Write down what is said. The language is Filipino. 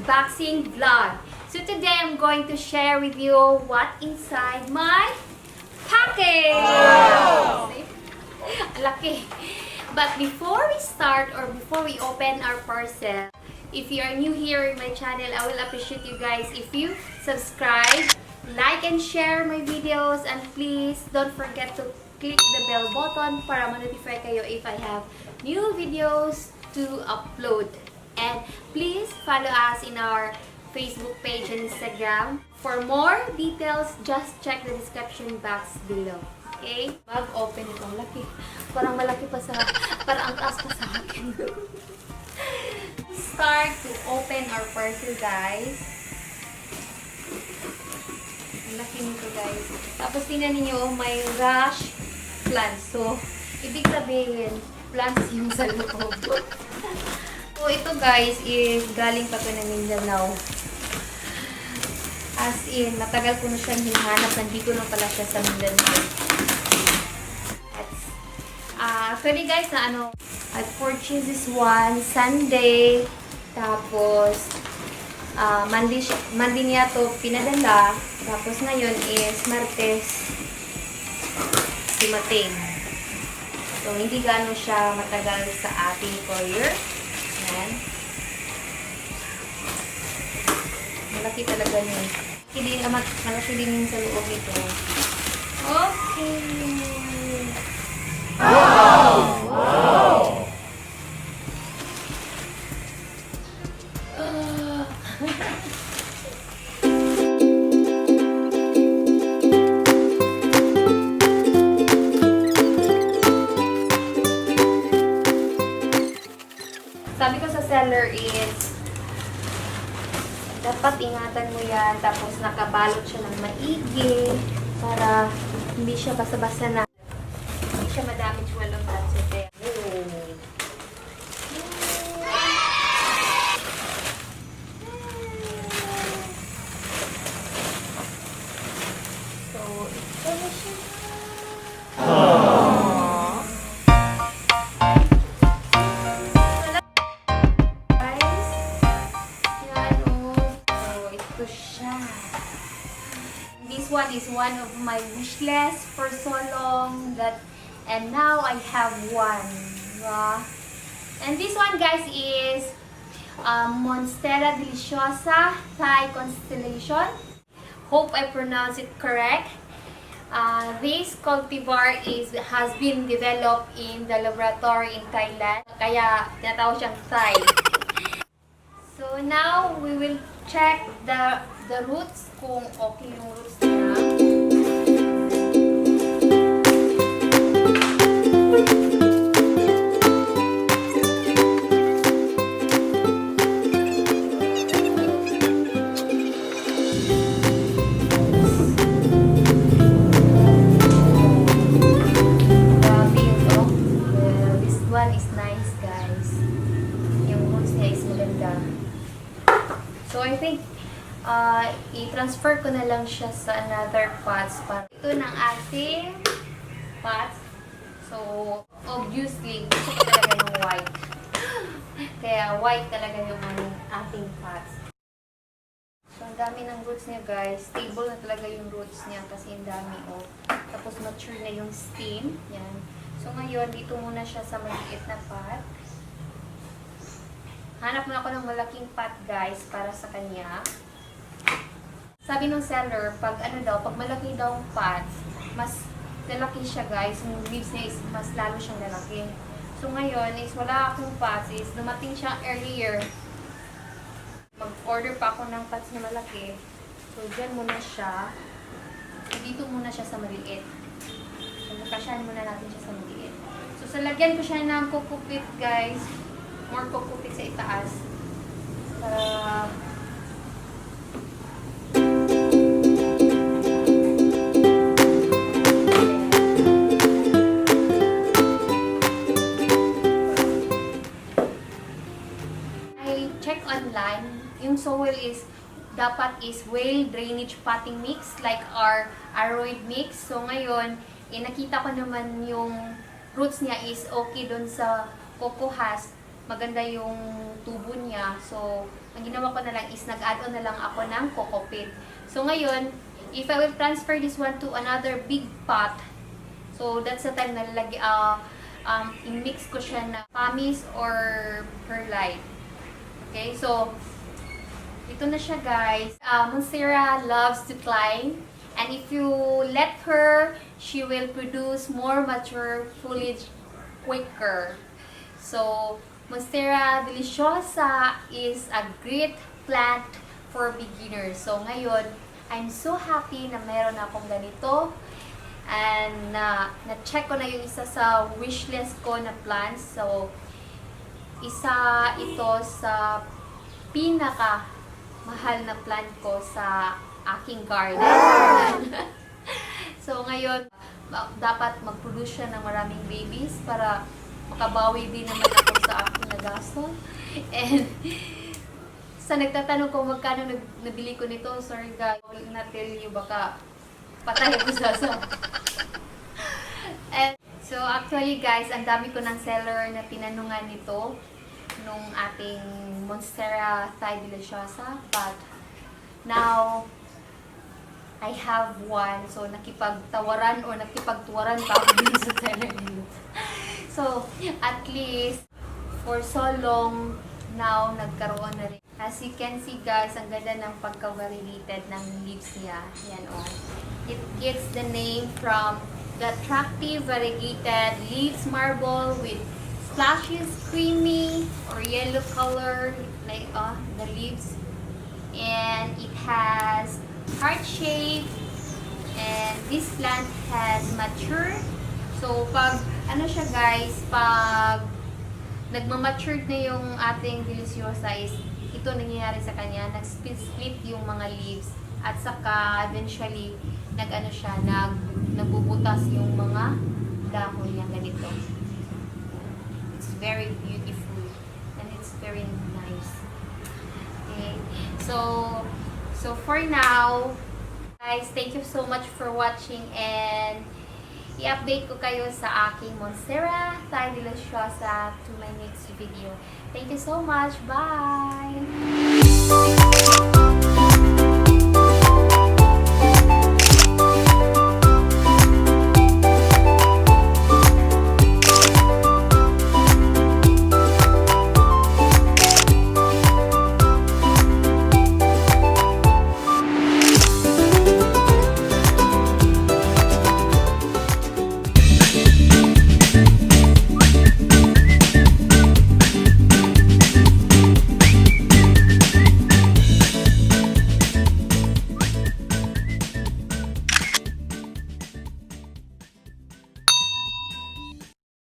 unboxing vlog. So today I'm going to share with you what inside my package. Wow! Lucky. But before we start or before we open our parcel, if you are new here in my channel, I will appreciate you guys if you subscribe, like and share my videos, and please don't forget to click the bell button para ma-notify kayo if I have new videos to upload. And please follow us in our Facebook page and Instagram. For more details, just check the description box below. Okay? Mag-open ito. Laki. Parang malaki pa sa... Parang ang taas pa sa akin. Start to open our parcel, guys. Ang laki nito, guys. Tapos tingnan niyo, may rush plants. So, ibig sabihin, plants yung sa loob. So, ito guys is galing pa to ng Mindanao. As in, matagal ko na siyang hinahanap. Nandito na pala siya sa Mindanao. Actually guys, I purchased this one Sunday. Tapos, Monday niya to pinadala. Tapos ngayon is Martes dumating. So, hindi gano'n siya matagal sa ating courier. Ayan. Malaki talaga yun. Malaki din yung sa loob nito. Okay. Wow! Wow! Sabi ko sa seller is dapat ingatan mo yan, tapos nakabalot siya ng maigi para hindi siya basa-basa na. Hindi siya madamage while on transit. So, ito na siya. This one is one of my wish list for so long and now I have one. And this one guys is Monstera Deliciosa Thai Constellation. Hope I pronounce it correct. This cultivar has been developed in the laboratory in Thailand. Kaya tinatawag siyang Thai. So now we will check the roots kung okay yung roots niya. Grabe ito. This one is nice guys. Yung roots niya is maganda. So I think i-transfer ko na lang siya sa another pots. Ito ng ating pots. So, obviously, gusto ko talaga yung white. Kaya, white talaga yung ating pots. So, ang dami ng roots niya, guys. Stable na talaga yung roots niya kasi ang dami. Oh. Tapos, mature na yung stem. Yan. So, ngayon, dito muna siya sa maliit na pot. Hanap muna ako ng malaking pot, guys, para sa kanya. Sabi ng seller, pag malaki daw ang pot, mas lalaki siya guys. Yung leaves niya is mas lalo siyang lalaki. So ngayon is wala akong pots, is dumating siya earlier. Mag-order pa ako ng pots na malaki. So dyan muna siya. Dito muna siya sa maliit. So nakasyahan muna natin siya sa maliit. So sa lagyan ko siya ng kukupit guys. More kukupit sa itaas. Para check online, yung soil dapat is whale drainage potting mix like our aroid mix. So ngayon, nakita ko naman yung roots niya is okay dun sa coco husk. maganda yung tubo niya. So, ang ginawa ko na lang is nag-add on na lang ako ng coco peat. So, ngayon, if I will transfer this one to another big pot, so that's the time na i-mix ko siya na pumice or perlite. Okay, so, ito na siya guys. Monstera loves to climb. And if you let her, she will produce more mature foliage quicker. So, Monstera deliciosa is a great plant for beginners. So, ngayon, I'm so happy na meron akong ganito. And na-check ko na yung isa sa wishlist ko na plants. So, isa ito sa pinaka mahal na plant ko sa aking garden. So, ngayon, dapat mag-produce siya ng maraming babies para makabawi din naman ako sa aking nagasto. And, sa nagtatanong kung magkano nabili ko nito, sorry guys, I will not tell you, baka patay ko sa. And, so, actually guys, ang dami ko ng seller na tinanungan nito nung ating Monstera Thai Deliciosa. But, now, I have one. So, nakipagtawaran or nakipagtuwaran pa ako din sa seller nito. So, at least, for so long, now, nagkaroon na rin. As you can see guys, ang ganda ng pagka-variegated ng leaves niya. Yan o. It gets the name from the attractive variegated leaves marble with splashes creamy or yellow color, like the leaves. And it has heart shape, and this plant has matured. So pag ano siya guys, pag nagmamature na yung ating deliciosa is ito nangyayari sa kanya, nag-split yung mga leaves at saka eventually nag-ano siya, nagbubutas yung mga dahon niya ganito. It's very beautiful and it's very nice. Okay. So for now, guys, thank you so much for watching, and i-update ko kayo sa aking Monstera Thai Deliciosa to my next video. Thank you so much. Bye!